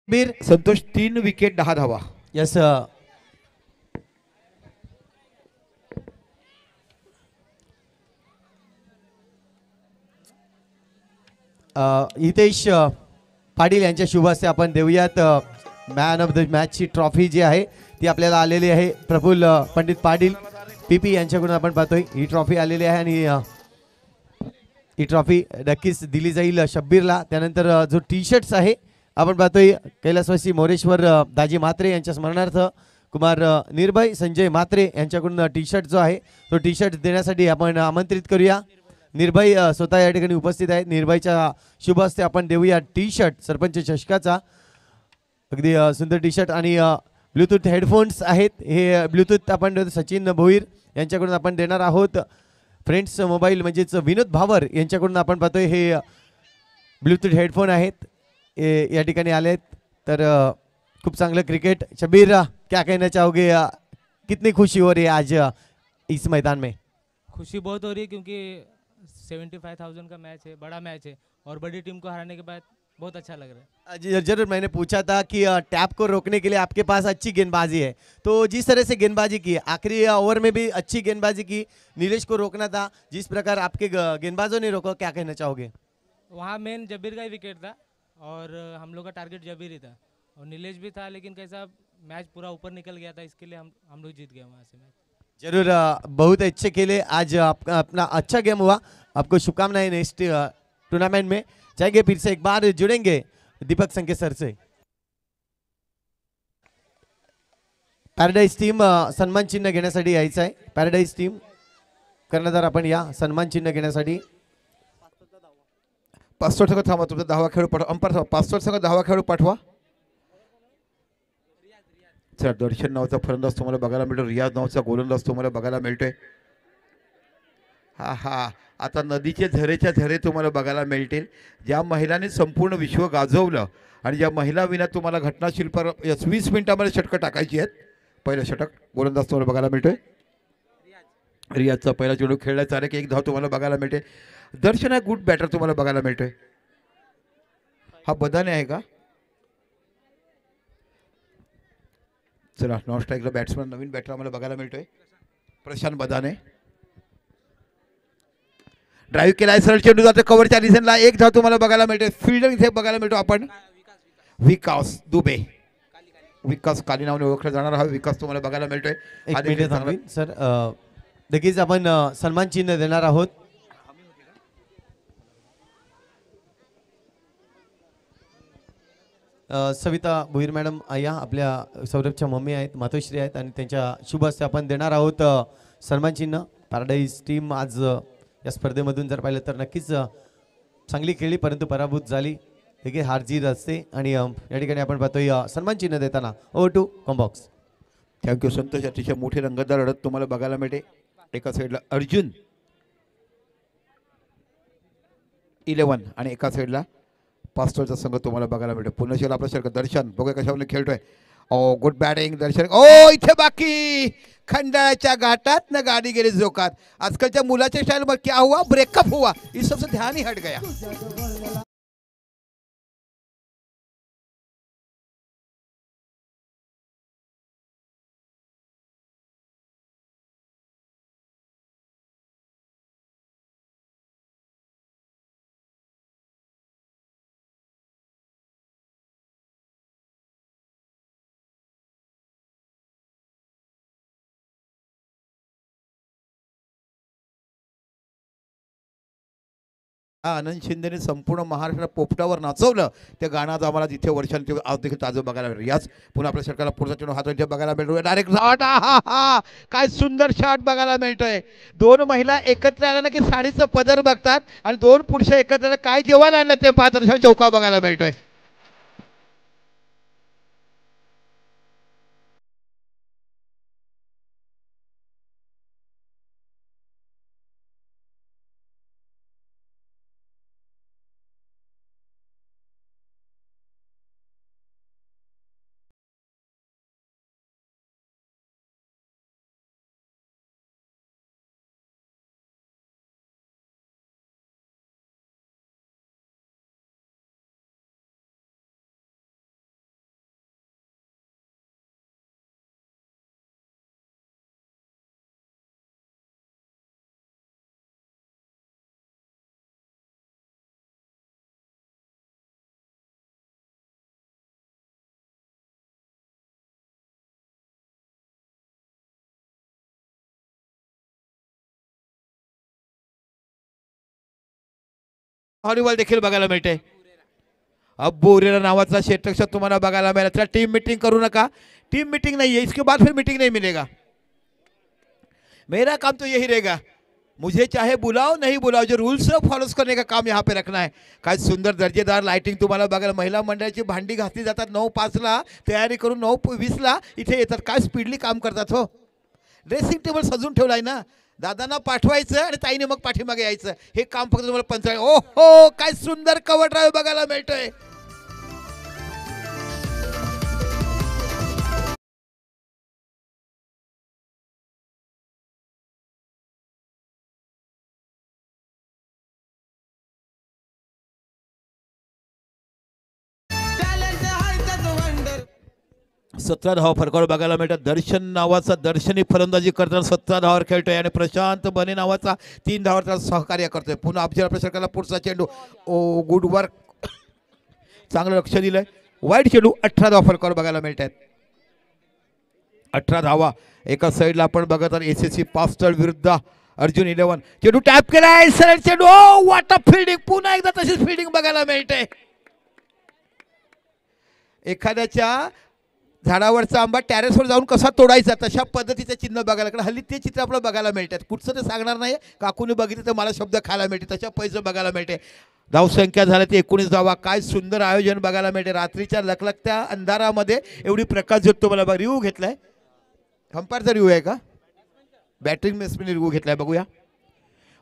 बीर Santosh 3 wicket 10 धावा. Yes Hitesh Patil यांच्या शुभ हस्ते आपण देऊयात मॅन ऑफ द मॅचची ट्रॉफी जी आहे ती आपल्याला आलेली आहे. प्रफुल्ल पंडित पाटील पीपी यांच्याकडून आपण पाहतोय ही ट्रॉफी आलेली आहे आणि ही ट्रॉफी नक्कीच दिली जाईल शब्बीरला. त्यानंतर जो टी शर्ट्स आहे आपण पाहतोय कैलासवासी मोरेश्वर दाजी म्हात्रे यांच्या स्मरणार्थ कुमार निर्भय संजय म्हात्रे यांच्याकडून टी शर्ट जो आहे तो टी शर्ट देण्यासाठी आपण आमंत्रित करूया. निर्भय स्वतः या ठिकाणी उपस्थित आहेत. निर्भयच्या शुभ हस्ते आपण देऊया टी शर्ट सरपंच चषकाचा अगदी सुंदर टी शर्ट आणि ब्लूटूथ हेडफोन्स आहेत. हे ब्लूटूथ आपण सचिन भोईर यांच्याकडून आपण देणार आहोत. फ्रेंड्स मोबाईल म्हणजेच विनोद भावर यांच्याकडून आपण पाहतोय हे ब्लूटूथ हेडफोन आहेत या ठिकाणी आले आहेत. तर खूप चांगलं क्रिकेट. शबीर क्या कहना चाहोगे कितनी खुशी हो रही है आज इस मैदान में? खुशी बहुत हो रही है क्योंकि 75,000 का मैच है, बड़ा मैच है और बड़ी टीम को हराने के बाद बहुत अच्छा लग रहा है. जरूर मैंने पूछा था कि टैप को रोकने के लिए आपके पास अच्छी गेंदबाजी है, तो जिस तरह से गेंदबाजी की आखिरी ओवर में भी अच्छी गेंदबाजी की, नीलेश को रोकना था जिस प्रकार आपके गेंदबाजों ने रोका, क्या कहना चाहोगे? वहाँ मेन जबीर का ही विकेट था और हम लोग का टारगेट जबीर ही था और नीलेश भी था, लेकिन कैसा मैच पूरा ऊपर निकल गया था, इसके लिए हम लोग जीत गए वहाँ से मैच. जरूर बहुत अच्छे खेले आज. आपका अपना अच्छा गेम हुआ. आपको शुभकामनाएं नेक्स्ट टूर्नामेंट में. चाहेंगे फिर से एक बार जुड़ेंगे दीपक संके सर से. पॅराडाईज टीम सन्मान चिन्ह घेण्यासाठी यायचं आहे. पॅराडाईज टीम कर्णधार आपण या सन्मान चिन्ह घेण्यासाठी. पासवर्ड सगळं थांबा. तुमचा 10वा खेळू पाठवा. अंपायर पासवर्ड सगळं 10वा खेळू पाठवा. चला दर्शन नावाचा फलंदाज तुम्हाला बघायला मिळतो. रियाज नावाचा गोलंदाज तुम्हाला बघायला मिळतोय. हा हा आता नदीचे झरेच्या झरे तुम्हाला बघायला मिळतील. ज्या महिलांनी संपूर्ण विश्व गाजवलं आणि ज्या महिला विना तुम्हाला घटनाशिल्पावर 20 मिनिटामध्ये षटकं टाकायची आहेत. पहिलं षटक गोलंदाज तुम्हाला बघायला मिळतोय. रियाजचा पहिला चेंडू खेळण्याचा आले की एक धाव तुम्हाला बघायला मिळते. दर्शन आहे गुड बॅटर तुम्हाला बघायला मिळतोय. हा बदाने आहे का? चला नॉन स्ट्राईकला बॅट्समन नवीन बॅटर आम्हाला बघायला मिळतोय. प्रशांत बदाने ड्राईव्ह केलाय. सरळ चेंडू जातो कव्हरच्या रिझनला. एक धाव तुम्हाला बघायला मिळते. फिल्डर इथे बघायला मिळतो आपण विकास दुबे. विकास काली नावाने ओळखला जाणार हा विकास तुम्हाला बघायला मिळतोय. सर नक्कीच आपण सन्मान चिन्ह देणार आहोत. सविता भोईर मॅडम या आपल्या सौरभच्या मम्मी आहेत, मातोश्री आहेत आणि त्यांच्या शुभ हस्ते आपण देणार आहोत सन्मान चिन्ह. पॅराडाईज टीम आज या स्पर्धेमधून जर पाहिलं तर नक्कीच चांगली खेळली, परंतु पराभूत झाली. ठीक आहे, हार जीत असते आणि या ठिकाणी आपण पाहतोय सन्मान चिन्ह देताना ओ टू कॉम्बॉक्स. थँक्यू संतोष. अतिशय मोठी रंगतदार लढत तुम्हाला बघायला मिळते. एका साईडला अर्जुन 11 आणि एका साईडला पास्टरचा संघ तुम्हाला बघायला मिळतो. पुन्हा शेल आपला षटक दर्शन बघूया कशावर खेळतोय. ओ गुड बॅटिंग दर्शन. ओ इथे बाकी खंडाळ्याच्या घाटात न गाडी गेली जोकात. आजकालच्या मुलाच्या स्टाईल में क्या हुआ ब्रेकअप हुआ इस सबसे ध्यान ही हट गया. आनंद शिंदेने संपूर्ण महाराष्ट्र पोपटावर नाचवलं. ते गाणं आज आम्हाला जिथे वर्षांचे आज देखील ताजं बघायला मिळेल. याच पुन्हा आपल्या षटकाला पुढचा चेंडू हात इथे बघायला मिळतो. Direct shot. हा हा काय सुंदर शॉट बघायला मिळतोय. दोन महिला एकत्र आल्या ना की साडीचं पदर बघतात आणि दोन पुरुष एकत्र काय जेवण आणलं ते पाहतात. चौका बघायला मिळतोय. व्हॉलीबॉल देखील बघायला मिळते. अब्बू उरेरा नावाचा क्षेत्ररक्षक तुम्हाला बघायला मिळाला. चला टीम मीटिंग करू नका, टीम मीटिंग नहीं है, इसके बाद फिर मीटिंग नहीं मिलेगा. मेरा काम तो यही रहेगा, मुझे चाहे बुलाओ नहीं बुलाओ, जो रूल्स फॉलोज करने का काम यहाँ पे रखना है. काय सुंदर दर्जेदार लाइटिंग तुम्हाला बघायला. महिला मंडळाची भांडी घासली जातात 9:05ला, तयारी करून 9:20ला इथे येतात. काय स्पीडली काम करतात हो. ड्रेसिंग टेबल सजून ठेवलाय ना, दादांना पाठवायचं आणि ताईने मग पाठीमागे यायचं. हे काम फक्त तुम्हाला पंचायत. ओ हो, काय सुंदर कव्हर ड्राईव्ह बघायला मिळतोय. सतरा धावा फरकावर बघायला मिळतात. दर्शन नावाचा दर्शनी फलंदाजी करताना 17 धावावर खेळतोय आणि प्रशांत बने नावाचा 3 धावावर सहकार्य करतोय. पुन्हा अफजल प्रसरकाला पुढचा चेंडू. ओ गुड वर्क, चांगलं लक्ष दिलंय. वाईट चेंडू. 18 धावा फरकावर बघायला मिळतात. 18 धावा. एका साईडला आपण बघत आहोत एसएससी पास्टल विरुद्ध अर्जुन 11. चेंडू टॅप केलाय, सरळ चेंडू. ओ व्हॉट अ फिल्डिंग. पुन्हा एकदा तशीच फिल्डिंग बघायला मिळते. एखाद्याच्या झाडावरचा आंबा टॅरेसवर जाऊन कसा तोडायचा तशा पद्धतीचं चिन्ह बघायला, कारण हल्ली ते चित्र आपल्याला बघायला मिळतात. कुठचं ते सांगणार नाही, काकूने बघितलं तर मला शब्द खायला मिळते, तशा पैसे बघायला मिळते. धावसंख्या झाल्या ते 19 धावा. काय सुंदर आयोजन बघायला मिळते. रात्रीच्या लखलखत्या अंधारामध्ये एवढी प्रकाश ज्योत तुम्हाला बघा. रिव्ह्यू घेतलाय, अंपायरचा रिव्ह्यू आहे का, बॅटिंग मेसपीने रिव्ह्यू घेतलाय. बघूया,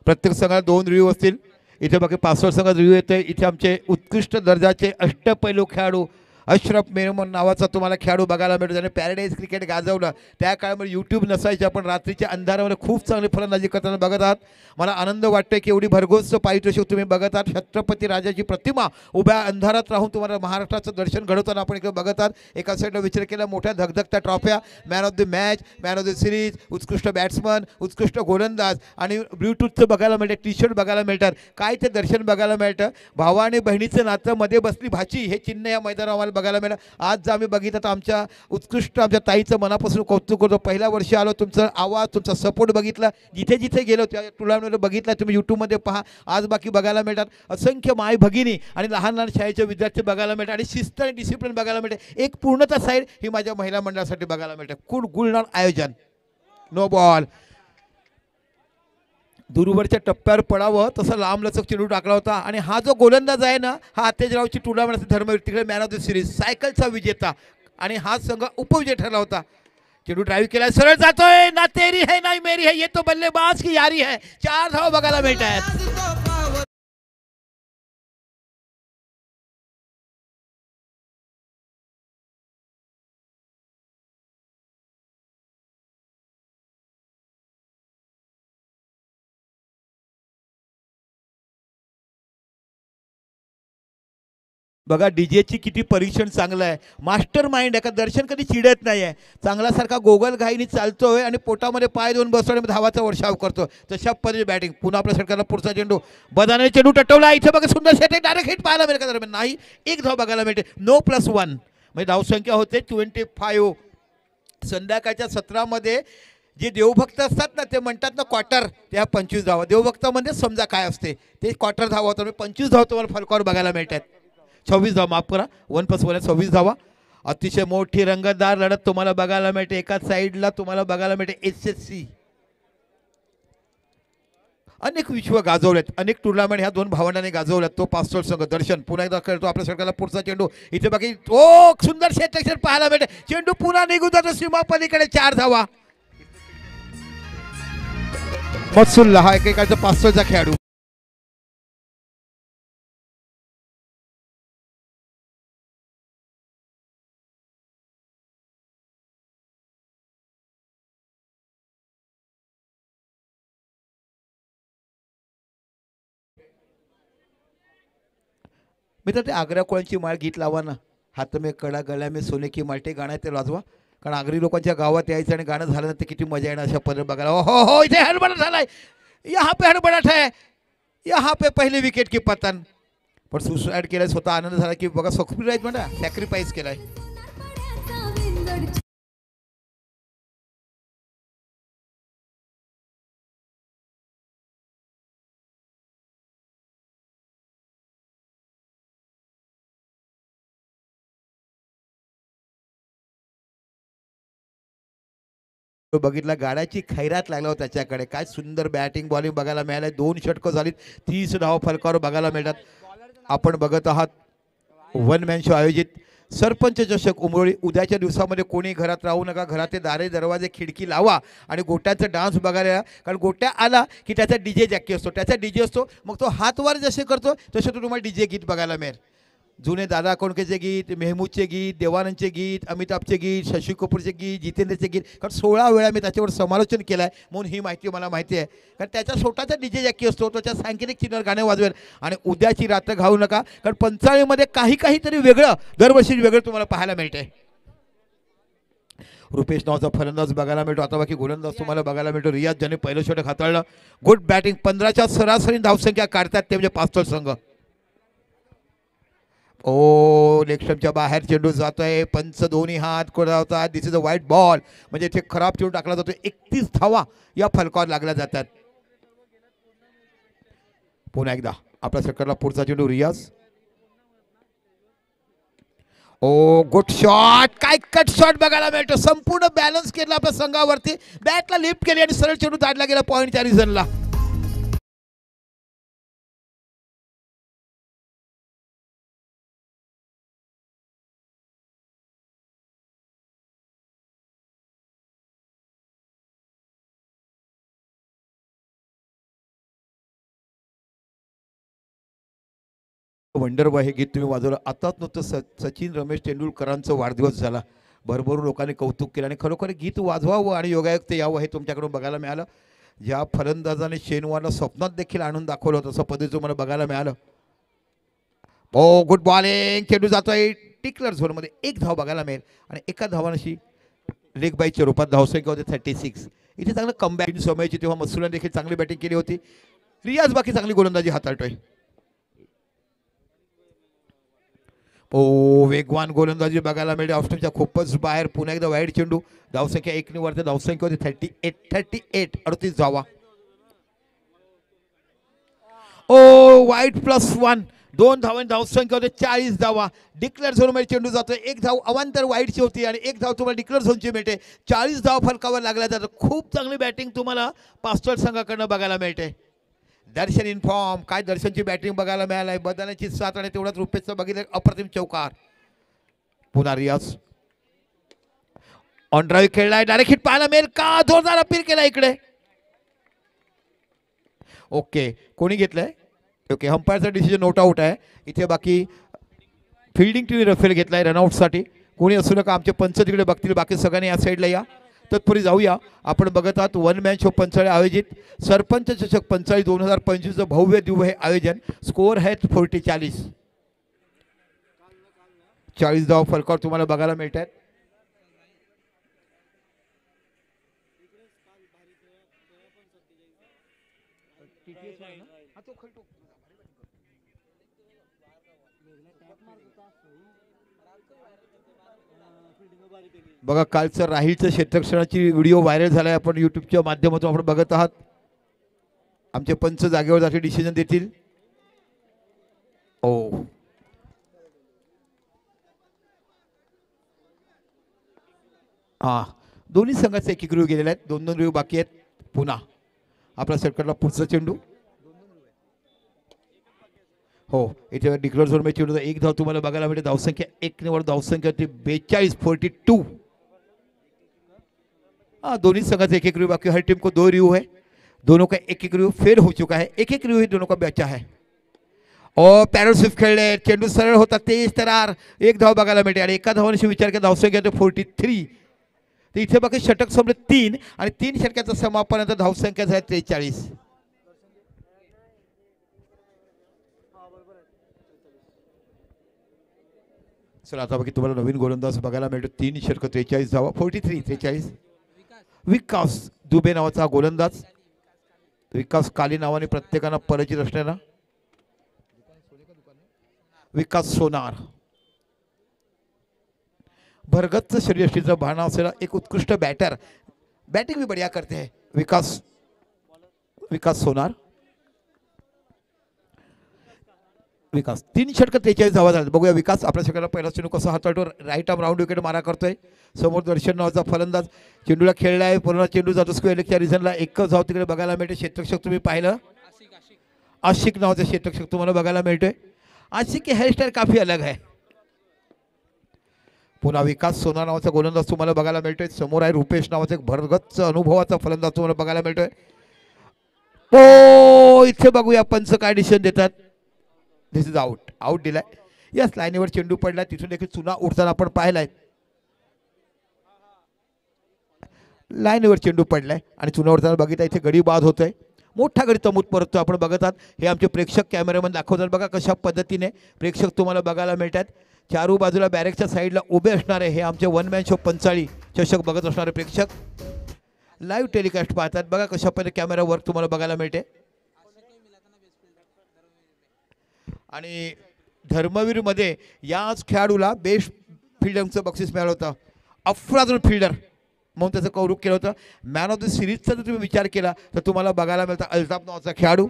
प्रत्येक संघाला 2 रिव्ह्यू असतील. इथे बाकी 5 संघात रिव्ह्यू येते. इथे आमचे उत्कृष्ट दर्जाचे अष्टपैलू खेळाडू अशरफ मेहमन नावाचा तुम्हाला खेळाडू बघायला मिळतो, ज्याने पॅराडाईज क्रिकेट गाजवलं. त्या काळामध्ये यूट्यूब नसायचे, आपण रात्रीच्या अंधारामध्ये खूप चांगली फलंदाजी करताना बघत आहात. मला आनंद वाटतोय की एवढी भरघोस पारितोषिक तुम्ही बघत आहात. छत्रपती राजाची प्रतिमा उभ्या अंधारात राहून तुम्हाला महाराष्ट्राचं दर्शन घडवताना आपण इकडे बघत आहात. एका साईडला विचार केला मोठ्या धगधगत्या ट्रॉफ्या, man of the match, man of the series, उत्कृष्ट बॅट्समन, उत्कृष्ट गोलंदाज आणि ब्ल्यूटूथचं बघायला मिळतं, टी शर्ट बघायला मिळतात. काय ते दर्शन बघायला मिळतं. भावा आणि बहिणीचं नातं, मध्ये बसली भाची, हे चिन्ह या मैदानावर आम्हाला बघायला मिळतं. आज जर आम्ही बघितलं तर आमच्या उत्कृष्ट आमच्या ताईचं मनापासून कौतुक करतो. पहिल्या वर्षी आलो, तुमचा आवाज, तुमचा सपोर्ट बघितला, जिथे जिथे गेलो त्या टुर्नामेंटमध्ये बघितला, तुम्ही यूट्यूबमध्ये पहा. आज बाकी बघायला मिळतात. असंख्य माय भगिनी आणि लहान लहान शाळेचे विद्यार्थी बघायला मिळतात आणि शिस्त आणि डिसिप्लिन बघायला मिळते. एक पूर्णता साईड ही माझ्या महिला मंडळासाठी बघायला मिळते. खूप गुलणार आयोजन. No ball. दूरवरच्या टप्प्यावर पडावं तसं लांबलचक चेंडू टाकला होता. आणि हा जो गोलंदाज आहे ना, हा अत्तेजरावची टुर्नामेंट धर्मवीर, तिकडे मॅन ऑफ द सिरीज, सायकलचा विजेता, आणि हा संघ उपविजय ठरला होता. चेंडू ड्राईव्ह केला, सरळ जातोय. ना तेरी है ना मेरी है, ये तो बल्लेबाज की यारी है. 4 धावा बघायला मिळत आहेत. बघा डीजेची किती परीक्षण चांगलं आहे. मास्टर माइंड आहे का. दर्शन कधी चिडत नाही आहे. चांगल्यासारखा गोगल घाईनी चालतोय आणि पोटामध्ये पाय देऊन बसतो आणि धावाचा वर्षाव करतो. तशा पद्धतीची बॅटिंग. पुन्हा आपल्या सरकारला पुढचा चेंडू, बदाने चेंडू टटवला. इथे बघा सुंदर सेट, डायरेक्ट हिट पाहायला मिळेल का दरम्यान, नाही. 1 धाव बघायला मिळते. 9+1 म्हणजे धावसंख्या होते 25. संध्याकाळच्या सत्रामध्ये जे देवभक्त असतात ना, ते म्हणतात ना क्वार्टर, त्या 25 धावा. देवभक्तामध्ये समजा काय असते ते क्वार्टर धावा होता. 25 धावा तुम्हाला फलकावर बघायला मिळतात. 26 धावा, माफ करा, 1+1 26 धावा. अतिशय मोठी रंगतदार लढत तुम्हाला बघायला मिळते. एका साईडला तुम्हाला बघायला मिळते एसएससी. अनेक विश्व गाजवलेत, अनेक टुर्नामेंट ह्या 2 भावंडांनी गाजवल्यात. तो पास्टल संघ दर्शन पुन्हा एकदा खेळतो. आपल्या सरकारला पुढचा चेंडू. इथे बाकी ओ सुंदर क्षेत्ररक्षण पाहायला मिळते. चेंडू पुन्हा निघून जातो सीमा पलीकडे. 4 धावा. मत्सुल्ला हा एकेकाचा पास्टलचा खेळाडू. मी तर ते आग्रा कोळ्यांची माळ गीत लावा ना, हात में कडा गळ्या में सोने की माल्टे गाणं आहे ते वाजवा. कारण आगरी लोकांच्या गावात यायचं आणि गाणं झालं तर किती मजा येणार अशा पद्धत बघायला. हो हो, इथे हडबडाट झालाय. यहाँ पे हडबडाट है, यहाँ पे पहली विकेट की पतन. पण सुसाईड केलं स्वतः. आनंद झाला की बघा सक्सेसफुल म्हणा, सॅक्रिफाईस केलाय. तो बघितला गाड्याची खैरात लागला होता त्याच्याकडे. काय सुंदर बॅटिंग बॉलिंग बघायला मिळालंय. 2 षटकं झालीत, 30 धावा फलकावर बघायला मिळतात. आपण बघत आहात वन मॅन शो आयोजित सरपंच चषक उमरोळी. उद्याच्या दिवसामध्ये कोणी घरात राहू नका. घरातले दारे दरवाजे खिडकी लावा आणि गोट्याचा डान्स बघायला या. कारण गोट्या आला की त्याचा डीजे जॅकी असतो, त्याचा डीजे असतो. मग तो हातवार जसे करतो तसे तो तुम्हाला डीजे गीत बघायला मिळेल. जुने दादा कोंडकेचे गीत, मेहमूदचे गीत, देवानंदचे गीत, अमिताभचे गीत, शशी कपूरचे गीत, जितेंद्रचे गीत. कारण 16 वेळा मी त्याच्यावर समालोचन केलं आहे म्हणून ही माहिती मला माहिती आहे. कारण त्याचा स्वतःचा डीजे जॅकी असतो, त्याच्या सांकेतिक चिन्हावर गाणे वाजवेल. आणि उद्याची रात्र घालू नका, कारण पंचाळीमध्ये काहीतरी वेगळं दरवर्षी वेगळं तुम्हाला पाहायला मिळते. रुपेश नावाचा फलंदाज बघायला मिळतो. आता बाकी गोलंदाज तुम्हाला बघायला मिळतो. रियाज ज्याने पहिलं षटक हाताळलं. Good batting. 15च्या सरासरी धावसंख्या काढतात ते म्हणजे पास्तोल संघ. ओ लेगस्टंपच्या बाहेर चेंडू जातोय. पंच दोन्ही हात कोरावतात. दिस इज अ व्हाईट बॉल. म्हणजे इथे खराब चेंडू टाकला जातो. 31 धावा या फलकावर लागल्या जातात. पुन्हा एकदा आपल्या षटकाला पुढचा चेंडू रियाज. ओ गुड शॉट. काय कट शॉट बघायला मिळतो. संपूर्ण बॅलन्स केला आपल्या संघावरती. बॅटला लिफ्ट केली आणि सरळ चेंडू दाडला गेला पॉईंटच्या रिझनला. वंडर बॉय हे गीत तुम्ही वाजवलं. आताच नुकतं सचिन रमेश तेंडुलकरांचा वाढदिवस झाला. भरभरून लोकांनी कौतुक केलं आणि खरोखर गीत वाजवावं आणि योगायोग ते यावं हे तुमच्याकडून बघायला मिळालं. ज्या फलंदाजाने शेनवारला स्वप्नात देखील आणून दाखवलं होतं तसं पद्धतीचं मला बघायला मिळालं. ओ गुड बॉलिंग. चेंडू जातोय टिकलर झोनमध्ये. 1 धाव बघायला मिळेल आणि एका धावांशी लेग बाईच्या रूपात धावसंख्या होते 36. इथे चांगलं कमबॅक समयाची तेव्हा मसूराने देखील चांगली बॅटिंग केली होती. रियाज बाकी चांगली गोलंदाजी हाताळतोय. ओ वेगवान गोलंदाजी बघायला मिळते. ऑस्ट्रेलियाच्या खूपच बाहेर. पुन्हा एकदा वाईड चेंडू. धावसंख्या 1 ने वरती. धावसंख्या होती 38 38 धावा. ओ वाईड +1. 2 धावांनी धावसंख्या होते 40 धावा. डिक्लेअर झोनमध्ये चेंडू जातोय. 1 धाव अवांतर वाईडची होती आणि 1 धाव तुम्हाला डिक्लेअर झोनची मिळते. 40 धाव फलकावर लागल्या जातात. खूप चांगली बॅटिंग तुम्हाला पास्तोल संघाकडनं बघायला मिळते. दर्शन इन फॉर्म. काय दर्शनची बॅटिंग बघायला मिळालाय. बदानाची 7 आणि तेवढाच रुपेशचं बघितलं अप्रतिम चौकार. पुन्हा रियाज ऑन ड्राईव्ह खेळलाय. डायरेक्ट हिट पाहायला मिळेल का. जोरदार अपील केला इकडे. ओके कोणी घेतलंय. ओके अंपायरचा डिसिजन नोट आउट आहे. इथे बाकी फिल्डिंग टीमने रफेल घेतलाय रनआउटसाठी. कोणी असू नका. आमचे पंच तिकडे बघतील. बाकी सगळ्यांनी या साईडला या. तत्पूर्वी जाऊया. आपण बघत आहात वन मॅन शो पंचाळी आयोजित सरपंच चषक पंचाळी 2025 भव्य दिव्य हे आयोजन. स्कोअर आहेत 40. 40 धाव फलकावर तुम्हाला बघायला मिळत आहेत. बघा कालचं राहीलचं क्षेत्ररक्षणाची व्हिडिओ व्हायरल झालाय. आपण यूट्यूबच्या माध्यमातून आपण बघत आहात. आमचे पंच जागेवर जाते डिसिजन देतील. ओ हा दोन्ही संघाचे एक रिव्ह्यू गेलेले आहेत. 2 रिव्ह्यू बाकी आहेत. पुन्हा आपला षटकाला पुढचा चेंडू. हो इथे डिक्लेअर झोन मध्ये चेंडू. 1 धाव तुम्हाला बघायला मिळते. धावसंख्या 1 ने वर. धावसंख्या होती 42 42. हाँ दोनों संघ से एक रिव्यू बाकी. हर टीम को 2 रिव्यू है. दोनों का एक रिव्यू फेल हो चुका है. एक रिव्यू दोनों का बचा है. और पॅरल स्विफ्ट खेळले. चेंडू सरळ होता. तेज तरार. 1 धाव बघायला मिळते आणि एका धावाने विचार केला धावसंख्या 43. तर इथे बाकी षटक संपले 3 आणि 3 षटकाचा समापनानंतर धावसंख्या झाली 43. चला आता बाकी तुम्हाला नवीन गोलंदाज बघायला मिळतो. 3 षटक 43 धावा. 43 43. विकास दुबे नावाचा गोलंदाज. विकास काली नावाने प्रत्येकानं परिचित असणारा विकास सोनार. भरगच्च शरीरयष्टीचं भान असलेला एक उत्कृष्ट बॅटर. बैटिंग भी बढ़िया करते हैं विकास सोनार. विकास 3 षटक 43 धावा झाले. बघूया विकास आपल्या सगळ्याला पहिला चेंडू कसा हाताळतो. राईट आर्म राऊंड विकेट मारा करतोय. समोर दर्शन नावाचा फलंदाज चेंडूला खेळला आहे. पूर्ण चेंडू जातो स्क्वेअर लेगच्या रिझनला. एकच धाव तिकडे बघायला मिळते. क्षेत्ररक्षक तुम्ही पाहिलं आशिक नावाचा क्षेत्ररक्षक तुम्हाला बघायला मिळतोय. आशिक की हेअरस्टाईल काफी अलग आहे. पुन्हा विकास सोना नावाचा गोलंदाज तुम्हाला बघायला मिळतोय. समोर आहे रुपेश नावाचा एक भरगच्च अनुभवाचा फलंदाज तुम्हाला बघायला मिळतोय. ओ इथे बघूया पंच काय डिसिजन देतात. दिस इज आउट. आउट दिलाय. यस लाईनीवर चेंडू पडलाय. तिथून देखील चुना उडताना आपण पाहिलाय. लाईनीवर चेंडू पडलाय आणि चुना उडताना बघितलं इथे गडी बाद होतोय. मोठा गडी तमूत परततो आपण बघत आहात. हे आमचे प्रेक्षक कॅमेरामन दाखवतात बघा कशा पद्धतीने प्रेक्षक तुम्हाला बघायला मिळतात. चारू बाजूला बॅरेकच्या साईडला उभे असणारे हे आमचे वन मॅन शो पंचाळी चषक बघत असणारे प्रेक्षक लाईव्ह टेलिकास्ट पाहतात. बघा कशा पद्धतीने कॅमेरावर तुम्हाला बघायला मिळते. आणि धर्मवीरमध्ये याच खेळाडूला बेस्ट फिल्डरचं बक्षीस मिळालं होतं. अफलातून फिल्डर म्हणून त्याचं कौतुक केलं होतं. मॅन ऑफ द सिरीजचा जर तुम्ही विचार केला तर तुम्हाला बघायला मिळतं अल्ताफ नावाचा खेळाडू.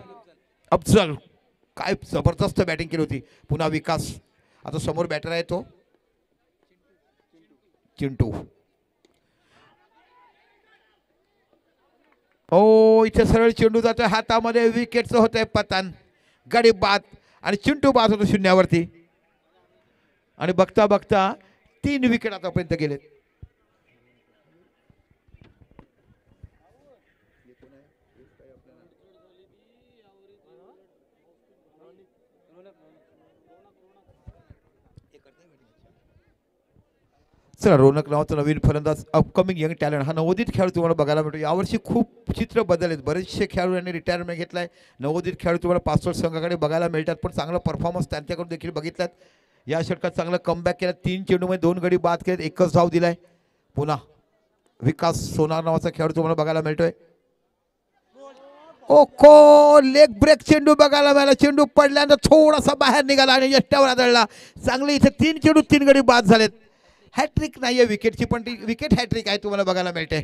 अफजल काय जबरदस्त बॅटिंग केली होती. पुन्हा विकास आता समोर बॅटर आहे तो चिंटू. ओ इथे सरळ चेंडू जातोय हातामध्ये. विकेटचं होतंय पतन. गडी बाद आणि चिंटू बाद होतो शून्यावरती. आणि बघता बघता 3 विकेट आतापर्यंत गेलेत. चला रोनक नावाचा नवीन फलंदाज अपकमिंग यंग टॅलेंट हा नवोदित खेळाडू तुम्हाला बघायला मिळतो. यावर्षी खूप चित्र बदललेत. बरेचसे खेळाडू यांनी रिटायरमेंट घेतलाय. नवोदित खेळाडू तुम्हाला पासपोर्ट संघाकडे बघायला मिळतात. पण चांगला परफॉर्मन्स त्यांच्याकडून देखील बघितलात. या षटकात चांगलं कमबॅक केलं. 3 चेंडूमध्ये 2 गडी बाद केलेत. एकच धाव दिलाय. पुन्हा विकास सोनार नावाचा खेळाडू तुम्हाला बघायला मिळतोय. ओको लेग ब्रेक चेंडू बघायला मिळाला. चेंडू पडल्यानंतर थोडासा बाहेर निघाला आणि यष्ट्यावर आदळला. चांगले इथे 3 चेंडू 3 गडी बाद झालेत. हॅट्रिक नाही आहे विकेटची पण ती विकेट हॅट्रिक आहे तुम्हाला बघायला मिळते.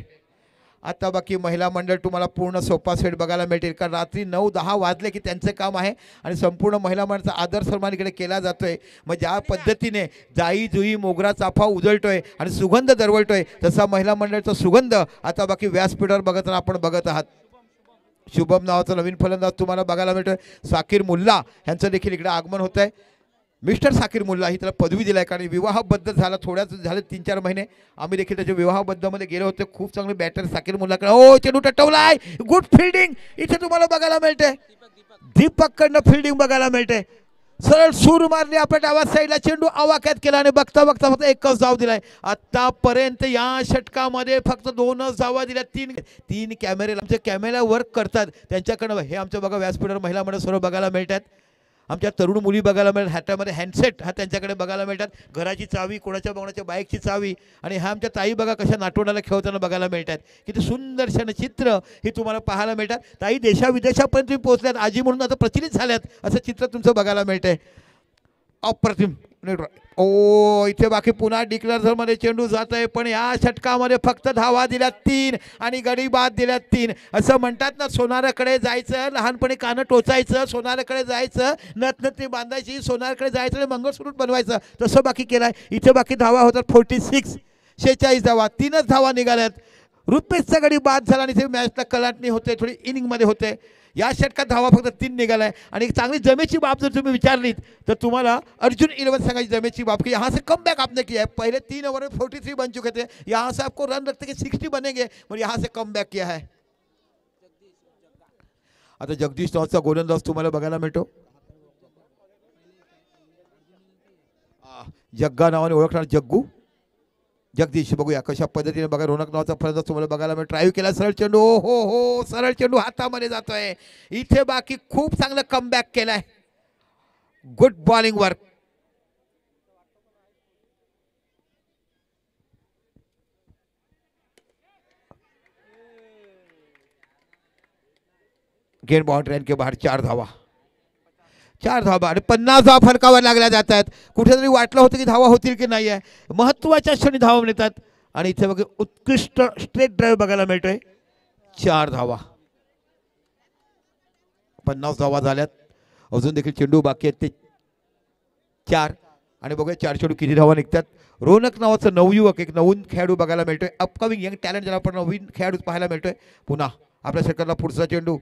आता बाकी महिला मंडळ तुम्हाला पूर्ण सोफा सेट बघायला मिळतील. कारण रात्री 9-10 वाजले की त्यांचं काम आहे आणि संपूर्ण महिला मंडळाचा आदर सन्मान इकडे केला जातोय. मग ज्या पद्धतीने जाई जुई मोगरा चाफा उजळतोय आणि सुगंध दरवळतोय तसा महिला मंडळाचा सुगंध आता बाकी व्यासपीठावर बघताना आपण बघत आहात. शुभम नावाचा नवीन फलंदाज तुम्हाला बघायला मिळतोय. साकीर मुल्ला यांचं देखील इकडे आगमन होत आहे. मिस्टर साकीर मुल्ला ही त्याला पदवी दिलाय कारण विवाहबद्ध झाला. थोड्याच झाले 3-4 महिने आम्ही देखील त्याच्या विवाहबद्धमध्ये गेलो होते. खूप चांगले बॅटर साकीर मुल्लाकडे. ओ चेंडू टटवलाय. गुड फिल्डिंग इथे तुम्हाला बघायला मिळते. दीपककडनं फिल्डिंग बघायला मिळते. सरळ सूर मारली आपल्या डाव्या साईडला. चेंडू आवाक्यात केला आणि बघता बघता फक्त एकच धाव दिलाय. आतापर्यंत या षटकामध्ये फक्त 2च धावा दिल्या. 3 कॅमेरे आमचे कॅमेरा वर्क करतात त्यांच्याकडनं हे आमच्या बघा व्यासपीठावर महिला मंडळ सर्व बघायला मिळतात. आमच्या तरुण मुली बघायला मिळतात. हातामध्ये हँडसेट हा त्यांच्याकडे बघायला मिळतात. घराची चावी कोणाच्या बघण्याच्या बाईकची चावी आणि ह्या आमच्या ताई बघा कशा नाटोंडाला खेळताना बघायला मिळतात. किती सुंदर चित्र हे तुम्हाला पाहायला मिळतात. ताई देशाविदेशापर्यंत तुम्ही पोहोचल्यात. आजी म्हणून आता प्रचलित झाल्यात असं चित्र तुमचं बघायला मिळतंय. अप्रतिम. ओ इथे बाकी पुन्हा डिक्लेअरमध्ये चेंडू जात आहे पण या षटकामध्ये फक्त धावा दिल्या 3 आणि गडी बाद दिल्या 3. असं म्हणतात ना सोनाराकडे जायचं लहानपणी कानं टोचायचं. सोनाराकडे जायचं नथनथी बांधायची. सोनाराकडे जायचं आणि मंगळसूत्र बनवायचं. तसं बाकी केलाय. इथे बाकी धावा होतात 46 46 धावा. 3च धावा निघाल्यात. रुपेशचा गडी बाद झाला आणि मॅचला कलाटणी होते. थोडी इनिंगमध्ये होते. या षटकात धावा फक्त 3 निघाला आहे. आणि चांगली जमेची बाब जर तुम्ही विचारलीत तर तुम्हाला अर्जुन 11 सांगायची जमेची बाब की यहाँ से कम बैक आपने किया है. पहले 3 ओवर में 43 बन चुके थे. यहाँ से आपको रन रखते कि 60 बनेंगे और यहाँ से कम बैक किया है. आता जगदीश नावाचा गोलंदाज तुम्हाला बघायला मिळतो. जग्गा नावाने ओळखणार जग्गू जगदीश. बघूया कशा पद्धतीने बघा रोनक नावाचा फलंदाज तुम्हाला बघायला मिळतो. ड्राईव्ह केला सरळ चेंडू. हो सरळ चेंडू हातामध्ये जातोय. इथे बाकी खूप चांगलं कमबॅक केलाय. Good bowling work. Get boundary line के बाहर 4 धावा. 4 धावा आणि 50 धावा फरकावर लागल्या जात आहेत. कुठेतरी वाटलं होतं की धावा होतील की नाही आहे. महत्त्वाच्या क्षणी धावा मिळतात आणि इथे बघा उत्कृष्ट स्ट्रेट ड्राईव्ह बघायला मिळतोय. 4 धावा. 50 धावा झाल्यात. अजून देखील चेंडू बाकी आहेत ते 4 आणि बघूया 4 चेंडू किती धावा निघतात. रोनक नावाचं नवयुवक एक नवीन खेळाडू बघायला मिळतोय. अपकमिंग यंग टॅलेंट ज्याला आपण नवीन खेळाडू पाहायला मिळतोय. पुन्हा आपल्या सर्कलला पुढचा चेंडू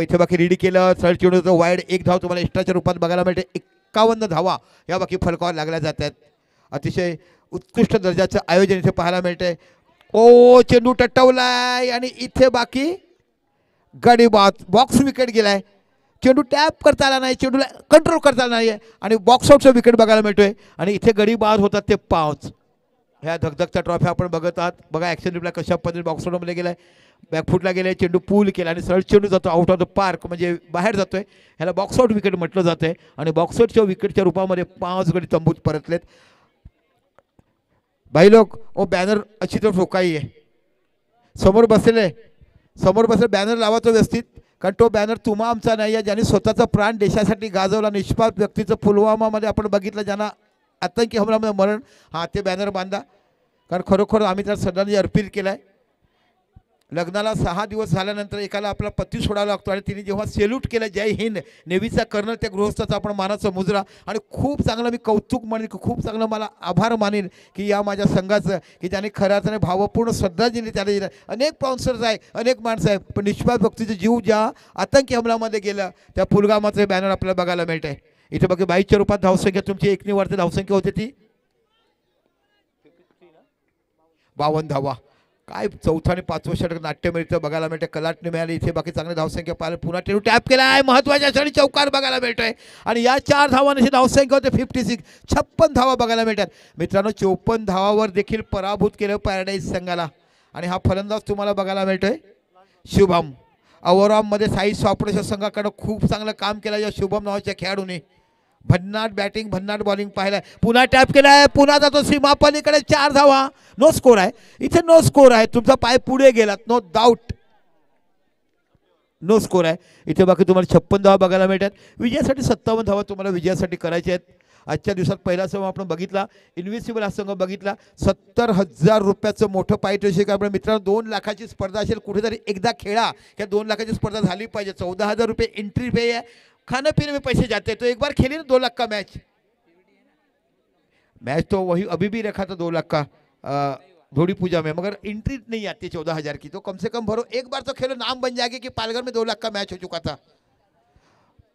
इथे बाकी रेडी केलं. सरळ चेंडूचं वाईड एक धाव तुम्हाला एक्स्ट्राच्या रूपात बघायला मिळते. 51 धावा या बाकी फलकावर लागल्या जातात. अतिशय उत्कृष्ट दर्जाचं आयोजन इथे पाहायला मिळतंय. चेंडू टट्टवलाय आणि इथे बाकी गडी बॉक्स विकेट गेलाय. चेंडू टॅप करता आला नाही, चेंडूला कंट्रोल करता आला नाही आणि बॉक्स आउटचा विकेट बघायला मिळतोय. आणि इथे गडी बाद होतात ते 5. ह्या धगधगच्या ट्रॉफी आपण बघत आहात. बघा ॲक्शन रिप्लाय कशा पद्धतीने बॉक्स आउटमध्ये गेलाय, बॅकफुटला गेलाय, चेंडू पूल केला आणि सरळ चेंडू जातो आउट ऑफ द पार्क म्हणजे बाहेर जातोय. ह्याला बॉक्स आउट विकेट म्हटलं जातंय आणि बॉक्स आउटच्या विकेटच्या रूपामध्ये 5 गडी तंबूत परतलेत. भाई लोक बॅनर अशी तो ठोकाई आहे. समोर बसले बॅनर लावा तो व्यवस्थित, कारण तो बॅनर तुम्हा आमचा नाही आहे. ज्यांनी स्वतःचा प्राण देशासाठी गाजवला, निष्पाप व्यक्तीचं पुलवामामध्ये आपण बघितलं, ज्यांना आतंकी हमल्यामध्ये मरण, ते बॅनर बांधा. कारण खरोखर आम्ही त्याला श्रद्धांजली अर्पित केलं आहे. लग्नाला 6 दिवस झाल्यानंतर एकाला आपला पती सोडावा लागतो आणि तिने जेव्हा सेल्यूट केलं जय हिंद नेव्हीचा कर्नल, त्या गृहस्थाचा आपण मानाचा मुजरा आणि खूप चांगलं मी कौतुक म्हणेन की खूप चांगलं मला आभार मानेन की या माझ्या संघाचं की ज्याने खऱ्या अर्थाने भावपूर्ण श्रद्धांजली त्याला दिलं. अनेक स्पॉन्सर्स आहे, अनेक माणसं आहे, पण निष्पाप व्यक्तीचे जीव ज्या आतंकी हमल्यामध्ये गेलं त्या पुलगामाचं बॅनर आपल्याला बघायला मिळत आहे. इथे बाकी 22च्या रूपात धावसंख्या तुमची एकनीवरती धावसंख्या होती ती 52 धावा. काय 4था आणि 5वं षटक नाट्य मिळतं बघायला मिळतं. कलाटणी मिळाली. इथे बाकी चांगली धावसंख्या पाहिलं. पुन्हा चेंडू टॅप केला आहे, महत्त्वाच्या क्षणी चौकार बघायला मिळतोय आणि या 4 धावांची धावसंख्या होते 56. 56 धावा बघायला मिळतात मित्रांनो. 54 धावावर देखील पराभूत केलं पॅराडाईज संघाला. आणि हा फलंदाज तुम्हाला बघायला मिळतोय शुभम. अवराममध्ये साई स्वापडेच्या संघाकडं खूप चांगलं काम केलं या शुभम नावाच्या खेळाडूने. भन्नाट बॅटिंग भन्नाट बॉलिंग पाहिलं. पुन्हा टॅप केलाय, पुन्हा जातो सीमापलीकडे. 4 धावा. नो स्कोर आहे इथे, नो स्कोर आहे. तुमचा पाय पुढे गेलात, नो डाऊट, नो स्कोर आहे इथे. बाकी तुम्हाला 56 धावा बघायला मिळतात. विजयासाठी 57 धावा तुम्हाला विजयासाठी करायच्या आहेत. आजच्या दिवसात पहिला संघ आपण बघितला, इन्व्हिसिबल हा संघ बघितला. 70,000 रुपयाचं मोठं पारितोषिक आहे. मित्रांनो 2 लाखाची स्पर्धा असेल, कुठेतरी एकदा खेळा. त्या 2 लाखाची स्पर्धा झाली पाहिजे. 14,000 रुपये एंट्री फी आहे. खाने पीने में पैसे जाते हैं, तो एक बार खेली ना 2 लाख का मैच तो वही अभी भी रखा था 2 लाख का धोड़ी पूजा में, मगर एंट्री नहीं आती 14,000 की. तो कम से कम भरो, एक बार तो खेलो, नाम बन जाएगी कि पालघर में 2 लाख का मैच हो चुका था.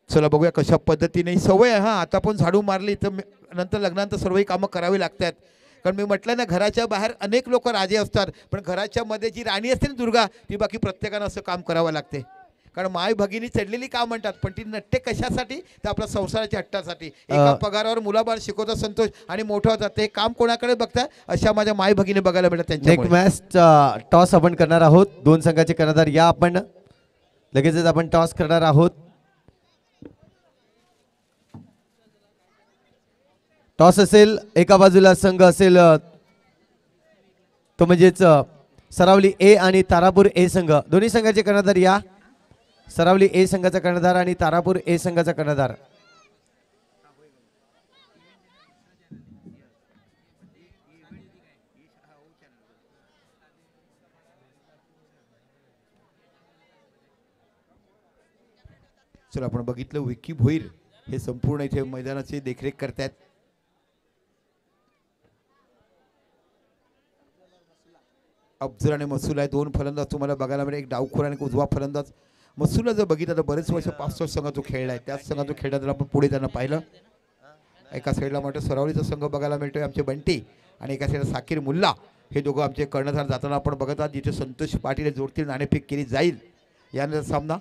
चला बघूया कशा पद्धतीने सवय आहे. आता पण झाडू मारली तर नंतर लग्नानंतर सर्वही कामं करावी लागतात. कारण मी म्हटलं ना, घराच्या बाहेर अनेक लोक राजे असतात, पण घराच्या मध्ये जी राणी असते ना दुर्गा, ती बाकी प्रत्येकानं असं काम करावं लागते. कारण माय भगिनी चढलेली का म्हणतात, पण ती नटते कशासाठी, तर आपल्या संसाराच्या हट्टासाठी. एका पगारावर मुलाबाळ शिकवता संतोष आणि मोठं होतात, ते काम कोणाकडे बघतात, अशा माझ्या माय भगिनी बघायला मिळतात त्यांच्या. नेक्स्ट मॅच टॉस आपण करणार आहोत. 2 संघाचे कर्णधार या आपण लगेचच आपण टॉस करणार आहोत. टॉस असेल, एका बाजूला संघ असेल तो म्हणजेच सरावली ए आणि तारापूर ए संघ. दोन्ही संघाचे कर्णधार या. सरावली ए संघाचा कर्णधार आणि तारापूर ए संघाचा कर्णधार. चला आपण बघितलं विकी भोईर हे संपूर्ण इथे मैदानाची देखरेख करतात. अफजल आणि मसूल आहे 2 फलंदाज तुम्हाला बघायला मिळेल. एक डावखोर आणि एक उजवा फलंदाज. मसूला जर बघितलं तर बरेच वर्ष 5 संघात तो खेळला आहे. त्याच संघात तो खेळला आपण पुढे त्यांना पाहिलं. एका साईडला मोठं सरावलीचा संघ बघायला मिळतोय आमचे बंटी, आणि एका साईडला साकीर मुल्ला. हे दोघं आमचे कर्णधार जाताना आपण बघत आहात. जिथे संतोष पाटील जोडतील, नाणेफेक केली जाईल यानंतर सामना.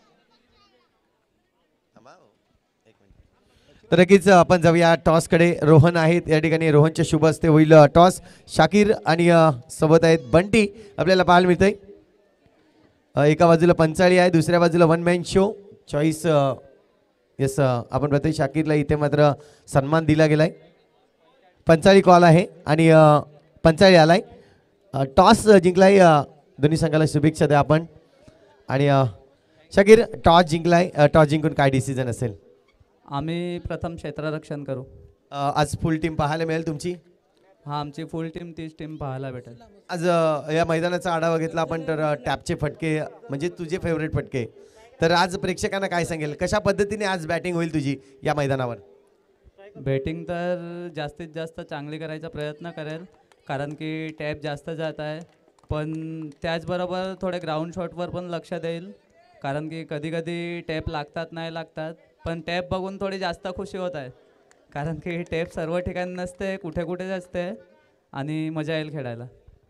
तर नक्कीच आपण जाऊया टॉसकडे. रोहन आहेत या ठिकाणी, रोहनच्या शुभ हस्ते होईल टॉस. शाकीर आणि सोबत आहेत बंटी आपल्याला पाहायला मिळतंय. एका बाजूला पंचाळी आहे, दुसऱ्या बाजूला 1 मॅन शो चॉईस. येस, आपण बघतोय शाकीरला इथे मात्र सन्मान दिला गेलाय. पंचाळी कॉल आहे आणि पंचाळी आलाय. टॉस जिंकलाय. दोन्ही संघाला शुभेच्छा द्या आपण. आणि शाकीर टॉस जिंकलाय, टॉस जिंकून काय डिसिजन असेल? आम्ही प्रथम क्षेत्ररक्षण करू. आज फुल टीम पाहायला मिळेल तुमची? हा, आमची फुल टीम 30 टीम पाहायला भेटेल. आज या मैदानाचा आढावा घेतला आपण तर टॅपचे फटके म्हणजे तुझे फेवरेट फटके, तर आज प्रेक्षकांना काय सांगेल, कशा पद्धतीने आज बॅटिंग होईल तुझी या मैदानावर? बॅटिंग तर जास्तीत जास्त चांगली करायचा प्रयत्न करेल, कारण की टॅप जास्त जात आहे. पण त्याचबरोबर थोडे ग्राउंड शॉटवर पण लक्ष देईल, कारण की कधी कधी टॅप लागतात नाही लागतात. पण टॅप बघून थोडी जास्त खुशी होत आहे, कारण की टॅप सर्व ठिकाणी नसते, कुठे कुठेच असते आणि मजा येईल खेळायला.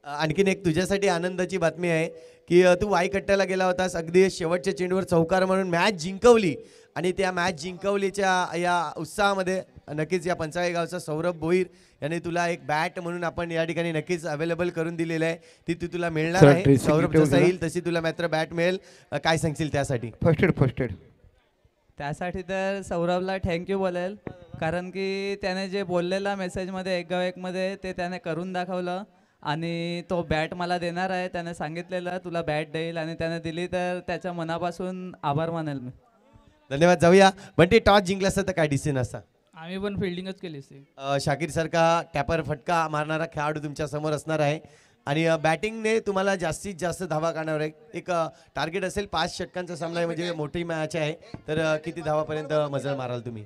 आणखीन एक तुझ्यासाठी आनंदाची बातमी आहे की तू वाईकट्ट्याला गेला होतास, अगदी शेवटच्या चेंडूवर चौकार म्हणून मॅच जिंकवली आणि त्या मॅच जिंकवलीच्या या उत्साहामध्ये नक्कीच या पंचाळी गावचा सौरभ भोईर यांनी तुला एक बॅट म्हणून आपण या ठिकाणी नक्कीच अवेलेबल करून दिलेलं आहे. ती तुला मिळणार Sir, आहे. dressing सौरभ table जसं दिला. येईल तशी तुला मात्र बॅट मिळेल. काय सांगशील त्यासाठी? फर्स्ट एड त्यासाठी तर सौरभला थँक्यू बोलेल, कारण की त्याने जे बोललेला मेसेजमध्ये एक गाव एकमध्ये ते त्याने करून दाखवलं. आणि तो बॅट मला देणार आहे, त्याने सांगितलेलं तुला बॅट देईल आणि त्याने दिली, तर त्याच्या मनापासून आभार मानेल मी. धन्यवाद. जाऊया. पण ते टॉस जिंकलं असतं तर काय डिसिजन असता? आम्ही पण फिल्डिंगच केली असती. शाकीर सारखा टॅपर फटका मारणारा खेळाडू तुमच्या समोर असणार आहे आणि बॅटिंगने तुम्हाला जास्तीत जास्त धावा काढणार आहे. एक टार्गेट असेल 5 षटकांचा सामना आहे, म्हणजे मोठी मॅच आहे. तर किती धावापर्यंत मजल माराल तुम्ही?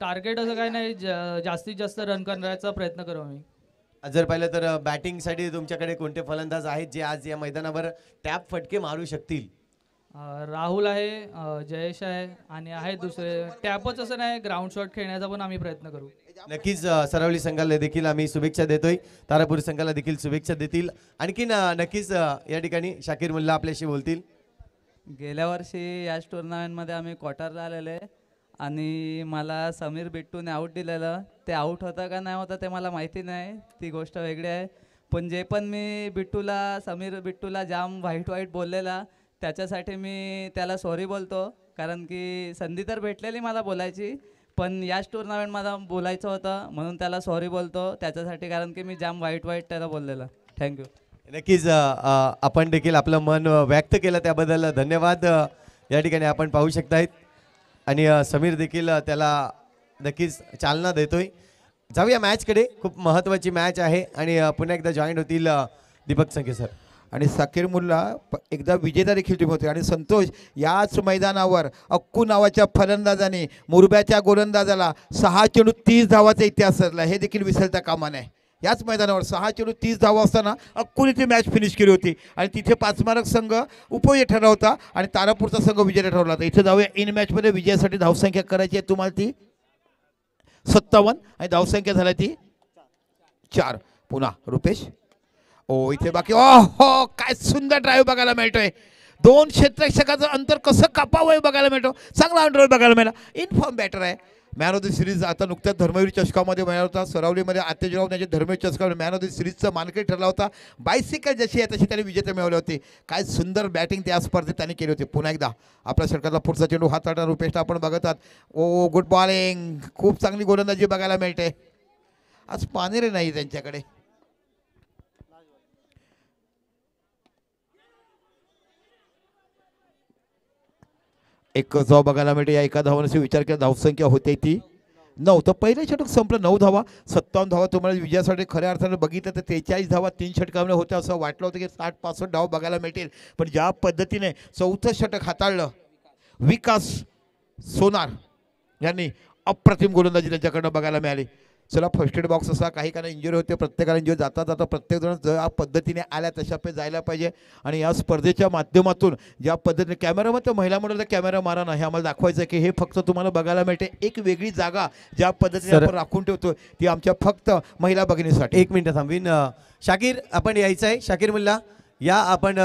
टार्गेट असं काही नाही, जास्तीत जास्त रन करण्याचा प्रयत्न करू आम्ही. जर पाहिलं तर बॅटिंगसाठी तुमच्याकडे कोणते फलंदाज आहेत जे आज या मैदानावर टॅप फटके मारू शकतील? राहुल आहे, जयेश आहे आणि आहे दुसरे. टॅपच असं नाही, ग्राउंड शॉट खेळण्याचा पण आम्ही प्रयत्न करू. नक्कीच सरावली संघाला देखील आम्ही शुभेच्छा देतोय, तारापूर संघाला देखील शुभेच्छा देतील. आणखीन नक्कीच या ठिकाणी शाकीर मुल्ला आपल्याशी बोलतील. गेल्या वर्षी याच टुर्नामेंटमध्ये आम्ही क्वार्टरला आलेले आणि मला समीर बिट्टूने आऊट दिलेलं. ते आऊट होतं का नाही होतं ते मला माहिती नाही, ती गोष्ट वेगळी आहे. पण जे पण मी समीर बिट्टूला जाम वाईट बोललेला, त्याच्यासाठी मी त्याला सॉरी बोलतो. कारण की संधी तर भेटलेली मला बोलायची, पण याच टुर्नामेंट मला बोलायचं होतं म्हणून त्याला सॉरी बोलतो त्याच्यासाठी, कारण की मी जाम वाईट त्याला बोललेलं. थँक्यू. नक्कीच आपण देखील आपलं मन व्यक्त केलं त्याबद्दल धन्यवाद. या ठिकाणी आपण पाहू शकतायत आणि समीर देखील त्याला नक्कीच चालना देतोय. जाऊया मॅचकडे. खूप महत्त्वाची मॅच आहे आणि पुन्हा एकदा जॉईन होतील दीपक संखे सर आणि साकीर मुल्ला एकदा विजेता देखील तुम्ही होते. आणि संतोष, याच मैदानावर अक्कू नावाच्या फलंदाजाने मुरब्याच्या गोलंदाजाला 6 चेंडू 30 धावाचा इतिहास रचला. हे देखील विसरता कामा नये. याच मैदानावर 6 चेंडू 30 धावा असताना अक्कूने ती मॅच फिनिश केली होती आणि तिथे पाचमारक संघ उपविजय ठरला होता आणि तारापूरचा संघ विजय ठरवला होता. इथे जाऊया इन मॅचमध्ये विजयासाठी धावसंख्या करायची आहे तुम्हाला ती 57 आणि धावसंख्या झाली ती 4. पुन्हा रुपेश. इथे बाकी हो काय सुंदर ड्राईव्ह बघायला मिळतोय. 2 क्षेत्ररक्षकाचं अंतर कसं कापावं बघायला मिळतो. चांगला अंडर बघायला मिळाला. इनफॉर्म बॅटर आहे. मॅन ऑफ द सिरीज आता नुकत्याच धर्मवीर चषकामध्ये मिळाला होता. सरावलीमध्ये आत्याजीराव यांच्या धर्मवीर चषकामध्ये मॅन ऑफ द सिरीजचा मानकरी ठरला होता. बायसिकल जशी आहे तशी त्यांनी विजेते मिळवले होते. काय सुंदर बॅटिंग त्या स्पर्धेत त्यांनी केली होती. पुन्हा एकदा आपल्या षटकातला पुढचा चेंडू हाताळता रुपेशला आपण बघत आहात. Good bowling. खूप चांगली गोलंदाजी बघायला मिळते. आज पानेरे नाही त्यांच्याकडे. एक धाव बघायला मिळते. या एका धावाने विचार केला धावसंख्या होते ती 9. तर पहिलं षटक संपलं 9 धावा. 57 धावा तुम्हाला विजयासाठी खऱ्या अर्थानं बघितलं तर 43 धावा 3 षटकामध्ये होत्या. असं वाटलं होतं की 60-65 धावा बघायला मिळतील. पण ज्या पद्धतीने 4थं षटक हाताळलं विकास सोनार यांनी, अप्रतिम गोलंदाजी त्यांच्याकडनं बघायला मिळाली. चला फर्स्ट एड बॉक्स असा, काही काही इंजुरी होते, प्रत्येकाला इंजुरी जाता प्रत्येकजण ज्या पद्धतीने आल्या तशा पे जायला पाहिजे. आणि या स्पर्धेच्या माध्यमातून ज्या पद्धतीने कॅमेरामध्ये महिला मंडळाचा कॅमेरा मारा नाही, आम्हाला दाखवायचं आहे की हे फक्त तुम्हाला बघायला मिळते. एक वेगळी जागा ज्या पद्धतीने आपण राखून ठेवतो ती आमच्या फक्त महिला भगिनीसाठी. 1 मिनिट थांबवीन. शाकीर आपण यायचं आहे. शाकीर मुल्ला या. आपण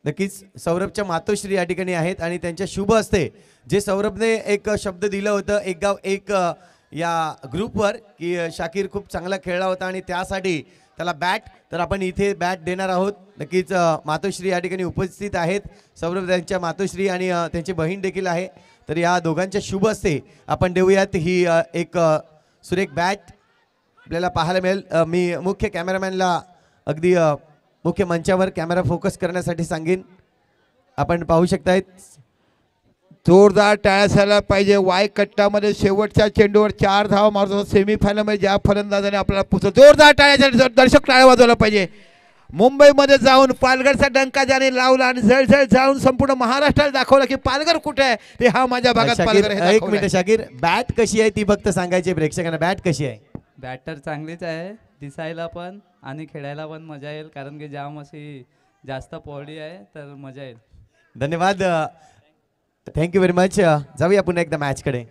नक्कीच सौरभच्या मातोश्री या ठिकाणी आहेत आणि त्यांच्या शुभ हस्ते जे सौरभने एक शब्द दिलं होतं एक गाव एक या ग्रुपवर की शाकीर खूप चांगला खेळला होता आणि त्यासाठी त्याला बॅट, तर आपण इथे बॅट देणार आहोत. नक्कीच मातोश्री या ठिकाणी उपस्थित आहेत. सौरभ त्यांच्या मातोश्री आणि त्यांची बहीण देखील आहे. तर या दोघांच्या शुभ हस्ते आपण देऊयात ही एक सुरेख बॅट आपल्याला पाहायला मिळेल. मी मुख्य कॅमेरामॅनला अगदी मुख्य मंचावर कॅमेरा फोकस करण्यासाठी सांगेन. आपण पाहू शकतायत जोरदार टाळ्या झाला पाहिजे. वाय कट्टामध्ये शेवटच्या चेंडूवर 4 धावा मारतो सेमीफायनलमध्ये ज्या फलंदाजाने आपल्याला पुढचं जोरदार टाळ्या दर्शक टाळ्या वाजवला पाहिजे. मुंबईमध्ये जाऊन पालघरचा डंका ज्याने लावला आणि झळझळ जाऊन संपूर्ण महाराष्ट्राला दाखवलं की पालघर कुठे आहे ते हा माझ्या भागात पालघर शाकीर हे एक दाखवलंय. मिनिट शाकीर, बॅट कशी आहे ती फक्त सांगायची प्रेक्षकांना. बॅट कशी आहे? बॅटर चांगलीच आहे, दिसायला पण आणि खेळायला पण मजा येईल, कारण की जाम अशी जास्त पौडी आहे तर मजा येईल. धन्यवाद, थँक्यू व्हेरी मच. जाऊया पुन्हा एकदा मॅचकडे.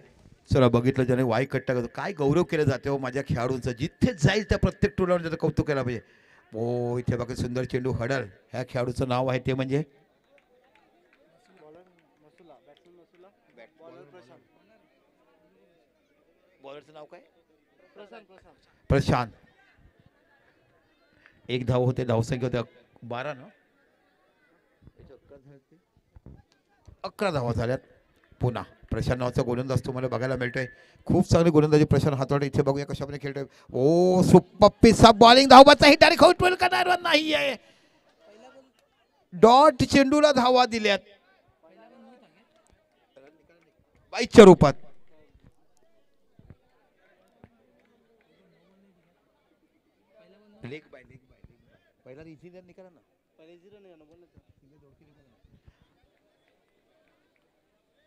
चला बघितलं ज्याने वाई कट्टा करतो काय गौरव केला जाते हो माझ्या खेळाडूंचं. जिथे जाईल त्या प्रत्येक टुर्नामेंट त्याचं कौतुक केलं पाहिजे. हो इथे बघा सुंदर चेंडू हडल ह्या खेळाडूचं नाव आहे ते म्हणजे बॉलरचं नाव काय? प्रशांत. एक धाव होते, धावसंख्या होते 12 ना, 11 धावा झाल्यात. पुन्हा प्रशांत नावाचा गोलंदाज तुम्हाला बघायला मिळतोय. खूप चांगली गोलंदाजी प्रशांत हातवाडे. इथे बघूया कशाप्रकारे खेळतोय. ओ सुपर पिसा बॉलिंग, धावबाचा ही डायरेक्ट आउट करणार नाही आहे. डॉट चेंडूला धावा दिल्यात 22च्या रूपात. लेग बाय पहिला इझी निकाला ना.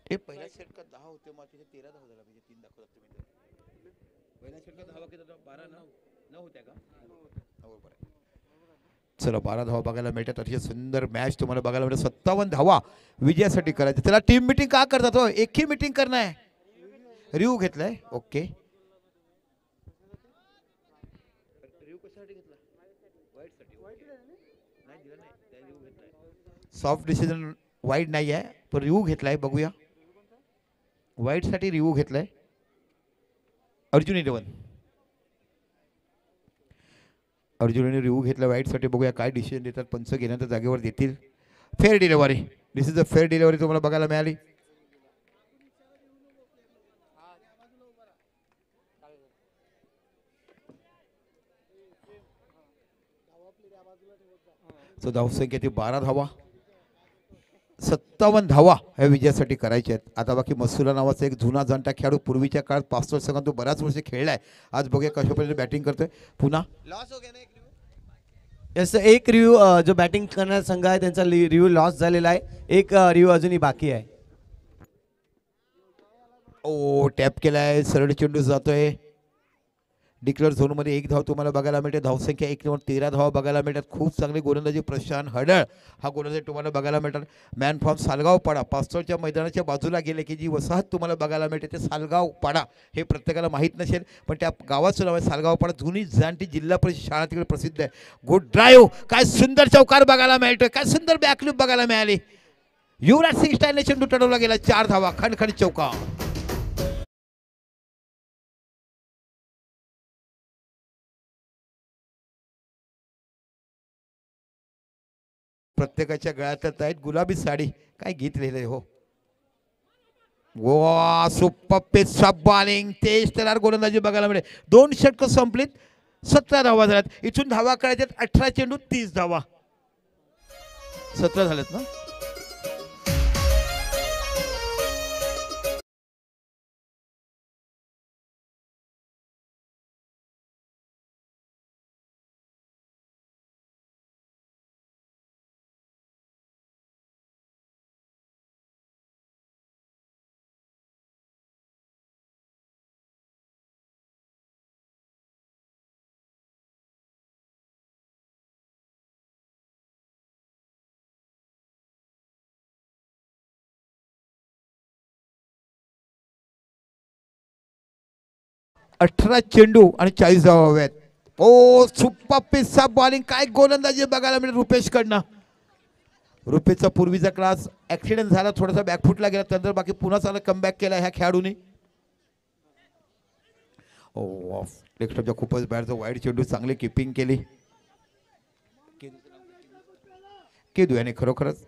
ते पहिल्या षटकात 10 होते, मग तिथे 13 धावा झाला पाहिजे. 3 दाखवतात तुम्ही. पहिल्या षटकात धावा किती होत्या? 12 9 होत्या का? बरोबर आहे. चला 12 धावा बघायला मिळतात. अतिशय सुंदर मॅच तुम्हाला बघायला मिळते. 57 धावा विजयासाठी करायचं. त्याला टीम मिटिंग का करतात हो? एकही मिटिंग करणं आहे. रिव्ह्यू घेतलाय. ओके, सॉफ्ट डिसिजन वाईड नाही आहे, पण रिव्ह्यू घेतलाय. बघूया वाईड साठी रिव्ह्यू घेतलाय. अर्जुन 11 अर्जुनने रिव्ह्यू घेतला वाईड साठी. बघूया काय डिसिजन देतात पंच. घेण्याच्या जागेवर देतील. Fair delivery. This is a fair delivery तुम्हाला बघायला मिळाली. तो धावसंख्या ती 12 धावा. 57 धावा ह्या विजयासाठी करायच्या आहेत. आता बाकी मसुला नावाचा एक जुना जाणता खेळाडू पूर्वीच्या काळात पास्टर संघात तो बऱ्याच वर्ष खेळलाय. आज बघूया कशाप्रकारे बॅटिंग करतोय. पुन्हा लॉस हो गया ना एक रिव्ह्यू. यस, एक रिव्ह्यू जो बॅटिंग करणारा संघ आहे त्यांचा रिव्ह्यू लॉस झालेला आहे. एक रिव्ह्यू अजूनही बाकी आहे. ओ टॅप केलाय, सरळ चेंडू जातोय. डिक्लेअर झोनमध्ये 1 धाव तुम्हाला बघायला मिळते. धावसंख्या 1 वर 13 धावा बघायला मिळतात. खूप चांगली गोलंदाजी प्रशांत हडळ हा गोलंदाजी तुम्हाला बघायला मिळतात. मॅन फॉर्म सालगाव पाडा पास्तोरच्या मैदानाच्या बाजूला गेले की जी वसाहत तुम्हाला बघायला मिळते ते सालगाव पाडा. हे प्रत्येकाला माहीत नसेल, पण त्या गावाचं नाव आहे सालगाव पाडा. जुनी जाणती जिल्हा परिषद शाळा तिकडे प्रसिद्ध आहे. गुड ड्राईव्ह, काय सुंदर चौकार बघायला मिळतोय, काय सुंदर बॅकलूप बघायला मिळाली. युवराज सिंग स्टाईलने चेंडू टळवला गेला. 4 धावा, खणखण चौका. प्रत्येकाच्या गळ्यात आहेत गुलाबी साडी. काय गीत लिहिलंय हो. वा सुपर पिच बॉलिंग, तेज तरार गोलंदाजी बघायला मिळेल. 2 षटकं संपलीत, 17 धावा झाल्यात. इथून धावा करायच्यात 18 चेंडू 30 धावा. 17 झाल्यात ना. अठरा चेंडू आणि 40 धावा हव्यात. ओ सुपर पिच बॉलिंग, काय गोलंदाजी बघायला मिळेल रुपेश कडनं. रुपेशचा पूर्वीचा क्लास ऍक्सिडेंट झाला, थोडासा बॅकफुटला गेला, त्यानंतर बाकी पुन्हा चांगला कमबॅक केला ह्या खेळाडूने. ओ लेफ्टच्या खूपच बॅटचा वाईड चेंडू, चांगली किपिंग केली केदू याने खरोखरच.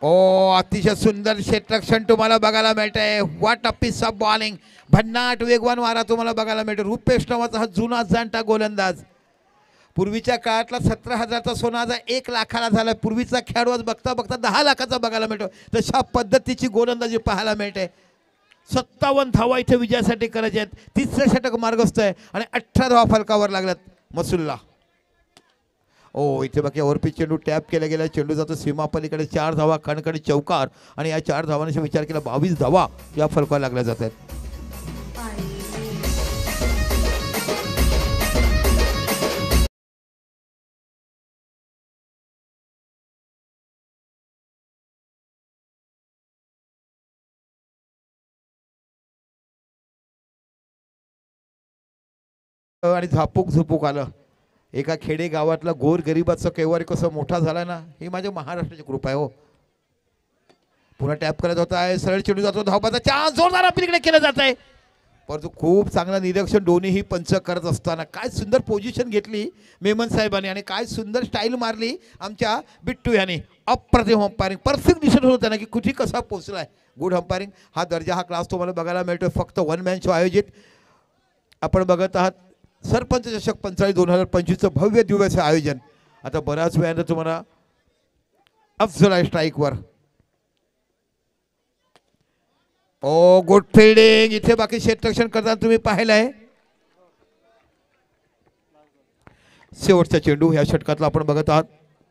ओ अतिशय सुंदर क्षेत्ररक्षण तुम्हाला बघायला मिळतंय. What a pitch of bowling, भन्नाट वेगवान वारा तुम्हाला बघायला मिळतो. रुपेश नावाचा हा जुना जाणता गोलंदाज. पूर्वीच्या काळातला 17,000चा सोना आज 1 लाखाला झाला. पूर्वीचा खेळाडू आज बघता बघता 10 लाखाचा बघायला मिळतो. तशा पद्धतीची गोलंदाजी पाहायला मिळते. 57 धावा इथे विजयासाठी करायचे आहेत. 3रे षटक मार्गस्थ आहे आणि 18 धावा फलकावर लागल्यात मसुल्ला. ओ इथे बाकी ओव्हरपिच चेंडू टॅप केला गेला, चेंडू जातो सीमा पलीकडे, 4 धावा खणखणी चौकार आणि या 4 धावांचा विचार केला 22 धावा या फलकाला लागल्या जात आहेत. आणि झापूक झुपूक आलं. एका खेडे गावातला गोर गरिबाचा कैवारी कसं मोठा झाला ना, ही माझ्या महाराष्ट्राची कृपा आहे हो. पुन्हा टॅप करत होता आहे, सरळ चेंडू जातो, धावपाचा चान्स जोरदार आपल्याकडे केलं जात आहे. परंतु खूप चांगलं निरीक्षण दोन्हीही पंच करत असताना काय सुंदर पोझिशन घेतली मेमन साहेबांनी आणि काय सुंदर स्टाईल मारली आमच्या बिट्टू याने. अप्रतिम अंपायरिंग, परफेक्ट दिसत होतं त्यांना की कुठे कसा पोहोचलाय. Good umpiring. हा दर्जा हा क्लास तुम्हाला बघायला मिळतोय फक्त 1 मॅन शो आयोजित. आपण बघत आहात सरपंच चषक 45-2025चं भव्य दिवस आयोजन. आता बऱ्याच वेळानं तुम्हाला अफजल आहे स्ट्राईकवर. ओ गुड फिल्डिंग. इथे बाकी क्षेत्ररक्षण करताना तुम्ही पाहिलंय. शेवटचा चेंडू ह्या षटकातला आपण बघत आहात.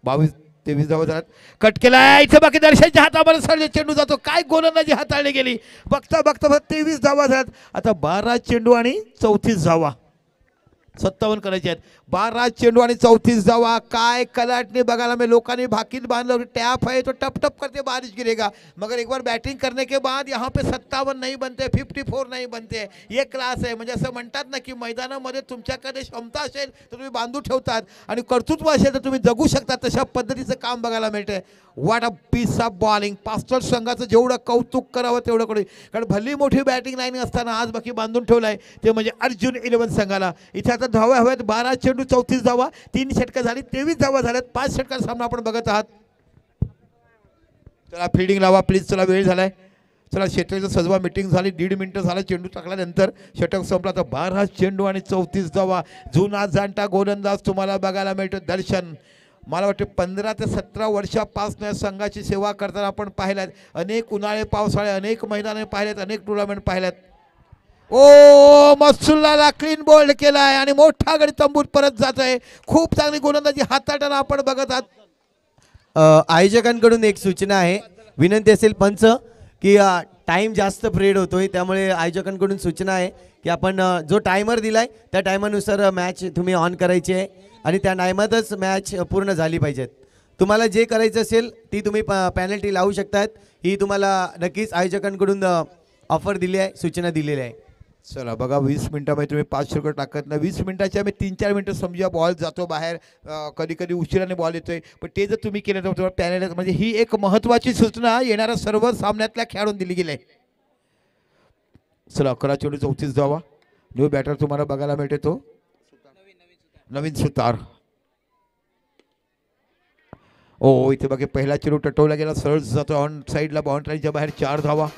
22-23 धावा झाल्यात. कट केलाय. इथे बाकी दर्शनच्या हातावर सरळ चेंडू जातो. काय गोलंदाजी हाताळली गेली. बघता बघता 23 धावा झाल्यात. आता 12 चेंडू आणि 34 धावा. 57 करायचे आहेत. 12 चेंडू आणि 34 धावा. काय कलाटणी बघायला में लोकांनी भाकील बांधलं. टैप है तो टप टप करते बारिश गिरेगा, मगर एक बार बैटिंग करने के बाद यहाँ पे 57 नहीं बनते, 54 नहीं बनते. ये क्लास आहे. म्हणजे असं म्हणतात ना की मैदानामध्ये तुमच्याकडे क्षमता असेल तर तुम्ही बांधू ठेवतात आणि कर्तृत्व असेल तर तुम्ही जगू शकता. तशा पद्धतीचं काम बघायला मिळते. What a piece of bowling. पास्टर संघाचं जेवढं कौतुक करावं तेवढं करू. कारण भली मोठी बॅटिंग लाईन असताना आज बाकी बांधून ठेवलाय ते म्हणजे अर्जुन 11 संघाला. इथे आता धावा हव्यात. 12 चेंडू 34 धावा. 3 षटकं झाली, 23 धावा झाल्यात. 5 षटकाचा सामना आपण बघत आहात. चला फिल्डिंग लावा प्लीज. चला वेळ झालाय. चला क्षेत्राचं सजवा मीटिंग झाली. 1.5 मिनिटं झालं चेंडू टाकल्यानंतर. षटक संपला. तर 12 चेंडू आणि 34 धावा. जुना जाणता गोलंदाज तुम्हाला बघायला मिळतो दर्शन. मला वाटतं 15 ते 17 वर्षापासून या संघाची सेवा करताना आपण पाहिल्यात. अनेक उन्हाळे पावसाळे अनेक मैदाने पाहिल्यात, अनेक टुर्नामेंट पाहिल्यात. ओ मसुल्लाला क्लीन बोल्ड केलाय आणि मोठा गडी तंबूत परत जात आहे. खूप चांगली गोलंदाजी हाताळताना आपण बघत आहात. आयोजकांकडून एक सूचना आहे, विनंती असेल पंच की टाइम जास्त पिरियड होतोय, त्यामुळे आयोजकांकडून सूचना आहे की आपण जो टायमर दिलाय त्या टायमानुसार मॅच तुम्ही ऑन करायची आहे आणि त्या टायमातच मॅच पूर्ण झाली पाहिजेत. तुम्हाला जे करायचं असेल ती तुम्ही पेनल्टी लावू शकतात. ही तुम्हाला नक्कीच आयोजकांकडून ऑफर दिली आहे, सूचना दिलेली आहे. चला बघा 20 मिनिटामध्ये तुम्ही 5 षटकं टाकत नाही. 20 मिनिटाच्या आम्ही 3-4 मिनिटं समजा बॉल जातो बाहेर, कधी कधी उशिराने बॉल येतोय, पण ते जर तुम्ही केलं तर तुम्हाला पॅनल म्हणजे ही एक महत्त्वाची सूचना येणाऱ्या सर्व सामन्यातल्या खेळाडूंना दिली गेली आहे. चला 11 चेंडू 34 धावा. न्यू बॅटर तुम्हाला बघायला मिळते तो नवीन सुतार. ओ इथे बघा पहिला चेंडू टटवला गेला, सरळ जातो ऑन साईडला बाउंड्रीच्या बाहेर. 4 धावा.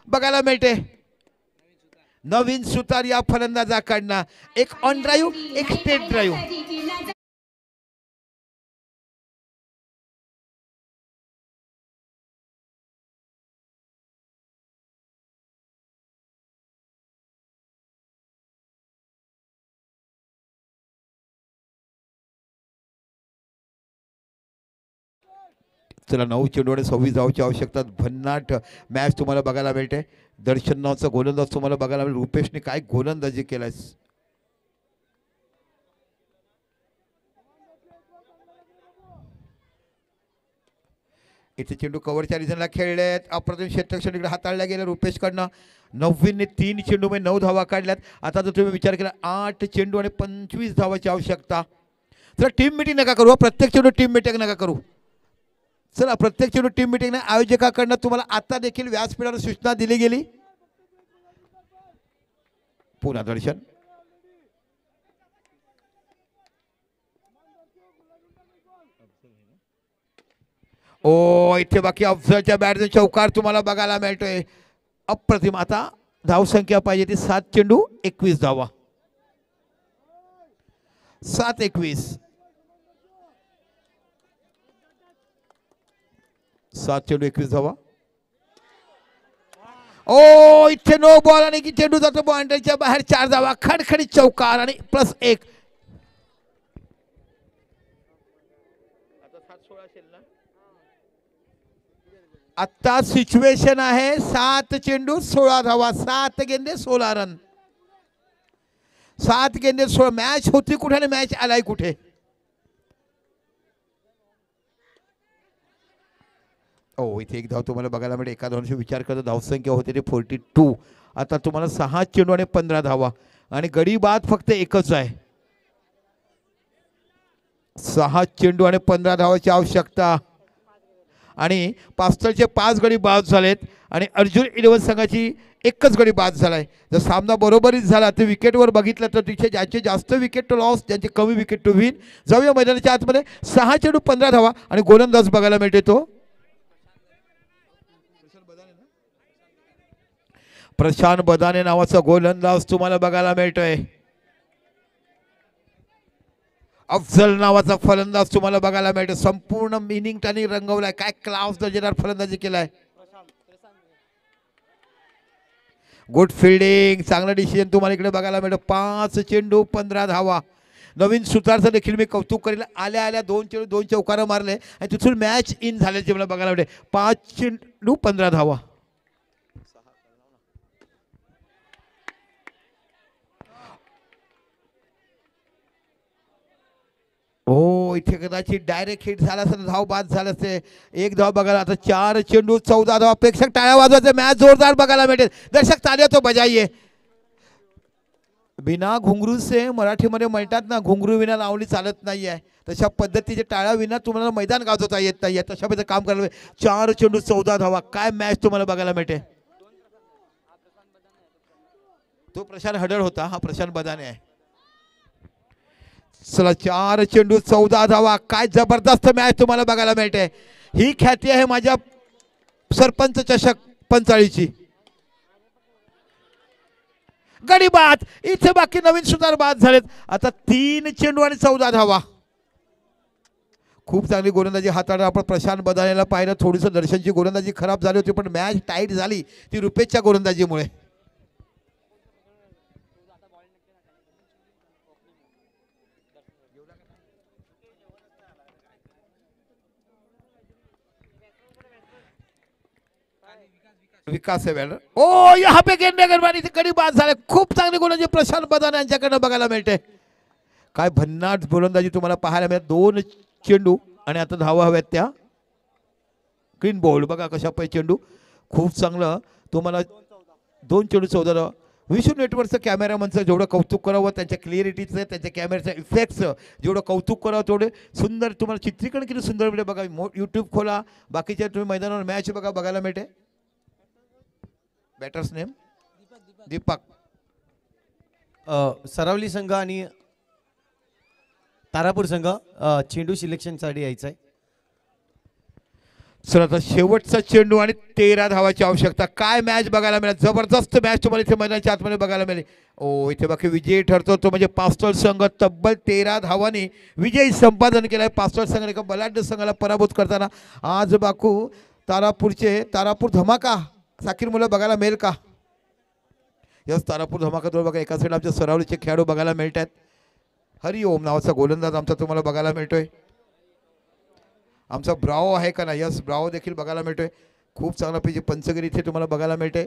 बघायला मिळते नवीन सुतार या फलंदाजाकडनं. एक ऑन ड्राईव्ह, एक स्ट्रेट ड्राईव्ह. चला 9 चेंडू आणि 26 धावांची आवश्यकता. भन्नाट मॅच तुम्हाला बघायला मिळते. दर्शन नावाचा गोलंदाज तुम्हाला बघायला मिळेल. रुपेशने काय गोलंदाजी केलाय. इथे चेंडू कव्हरच्या रिझनला खेळलेत. अप्रतिम क्षेत्ररक्षण इकडे हाताळल्या गेलं रुपेशकडनं. 9ने 3 चेंडू मध्ये 9 धावा काढल्यात. आता जर तुम्ही विचार केला 8 चेंडू आणि 25 धावाची आवश्यकता. चला टीम मिटिंग नका करू, प्रत्येक चेंडू टीम मिटिंग नका करू. चला प्रत्येक चेंडू टीम मिटिंग नाही, आयोजकाकडनं तुम्हाला आता देखील व्यासपीठावर सूचना दिली गेली. पुन्हा दर्शन ओ इथे बाकी अफजलच्या बॅटचा चौकार तुम्हाला बघायला मिळतोय. अप्रतिम. आता धावसंख्या पाहिजे ती 7 चेंडू 21 धावा. 7-21. 7 चेंडू 21 धावा. ओ इथे नो बॉल आणि की चेंडू जातो बाउंड्रीच्या बाहेर. 4 धावा. खडखडीत चौकार आणि +1. आता सिच्युएशन आहे 7 चेंडू 16 धावा. 7 गेंदे 16 रन. 7 गेंदे 16. मॅच होती कुठे आणि मॅच आलाय कुठे. ओ इथे एक धाव तुम्हाला बघायला मिळेल. एका धावांशी विचार करता धावसंख्या होते ते 42. आता तुम्हाला 6 चेंडू आणि 15 धावा आणि गडी बाद फक्त एकच आहे. 6 चेंडू आणि 15 धावाची आवश्यकता आणि पास्तळचे 5 गडी बाद झालेत आणि अर्जुन 11 संघाची एकच गडी बाद झालाय. जर सामना बरोबरीच झाला तर विकेटवर बघितलं तर तिथे ज्याचे जास्त विकेट टू लॉस, ज्यांचे कमी विकेट टू विन. जाऊया मैदानाच्या आतमध्ये. 6 चेंडू 15 धावा आणि गोलंदाज बघायला मिळते तो प्रशांत बदाने नावाचा गोलंदाज तुम्हाला बघायला मिळतोय. अफजल नावाचा फलंदाज तुम्हाला बघायला मिळतो. संपूर्ण इनिंग त्यांनी रंगवलाय. काय क्लास दर्जेदार फलंदाजी केलाय. Good fielding. चांगलं डिसिजन तुम्हाला इकडे बघायला मिळतं. 5 चेंडू 15 धावा. नवीन सुतारचं देखील मी कौतुक करेल. आल्या आल्या 2 चेंडू 2 चौकार मारले आणि तिथून मॅच इन झाल्याचे मला बघायला मिळते. 5 चेंडू 15 धावा. हो इथे कदाचित डायरेक्ट हिट झाला असता धाव बाद झाला असते. एक धाव बघायला. आता 4 चेंडू 14 धावा. प्रेक्षक टाळ्या वाजवायचे. मॅच जोरदार बघायला मिळेल. दर्शक तालियां तो बजाइए. बिना घुंगरू से मराठीमध्ये म्हणतात ना, घुंगरू विना लावणी चालत नाही आहे. तशा पद्धतीचे टाळ्या विना तुम्हाला मैदान गाजवता येत नाही आहे. तशा पद्धतीचं काम करायला. 4 चेंडू 14 धावा. काय मॅच तुम्हाला बघायला मिळते. तो प्रशांत हडळ होता. हा प्रशांत बदाने आहे. चला 4 चेंडू 14 धावा. काय जबरदस्त मॅच तुम्हाला बघायला मिळते. ही ख्याती आहे माझ्या सरपंच चषक पंचाळीची. गडी बाद. इथे बाकी नवीन सुधार बाद झालेत. आता 3 चेंडू आणि 14 धावा. खूप चांगली गोलंदाजी हाताळली. आपण प्रशांत बदानेला पाहिलं. थोडीसं दर्शनची गोलंदाजी खराब झाली होती पण मॅच टाईट झाली ती रुपेशच्या गोलंदाजीमुळे. विकास है बैटर. ओ यहाँ पे गेंद गरबानी कडी बाद झाले. खूप चांगली गोलंदाजी प्रशांत बदाने यांच्याकडनं बघायला मिळते. काय भन्नाट गोलंदाजी तुम्हाला पाहायला मिळते. 2 चेंडू आणि आता धावा हव्यात त्या. क्लीन बॉल बघा कशा पाहिजे चेंडू. खूप चांगलं तुम्हाला 2 चेंडू 14 धावा. विश्व नेटवर्कचं कॅमेरामनचं जेवढं कौतुक करावं, त्यांच्या क्लिअरिटीचं, त्यांच्या कॅमेऱ्याच्या इफेक्टचं जेवढं कौतुक करावं तेवढे सुंदर तुम्हाला चित्रीकरण किती सुंदर मिळते बघा. यूट्यूब खोला. बाकीच्या तुम्ही मैदानावर मॅच बघायला मिळते. Batters name Deepak. सरावली संघ आणि तारापूर संघ चेंडू सिलेक्शनसाठी यायचं आहे. सर आता शेवटचा चेंडू आणि 13 धावाची आवश्यकता. काय मॅच बघायला मिळेल. जबरदस्त मॅच तुम्हाला इथे मैदानाच्या आतमध्ये बघायला मिळेल. ओ इथे बाकी विजयी ठरतो तो म्हणजे पास्तळ संघ. तब्बल 13 धावांनी विजयी संपादन केलंय. पास्तळ संघाने एका बलाढ्य संघाला पराभूत करताना आज बाकू तारापूर धमाका साकीर मुलं बघायला मिळेल का. यस तारापूर धमाका तो बघा. एका साईड आमच्या सरावलीचे खेळाडू बघायला मिळत आहेत. हरिओम नावाचा गोलंदाज आमचा तुम्हाला बघायला मिळतोय. आमचा ब्रावो आहे का ना. यस ब्रावो देखील बघायला मिळतोय. खूप चांगला पैकी पंचगिरी इथे तुम्हाला बघायला मिळते.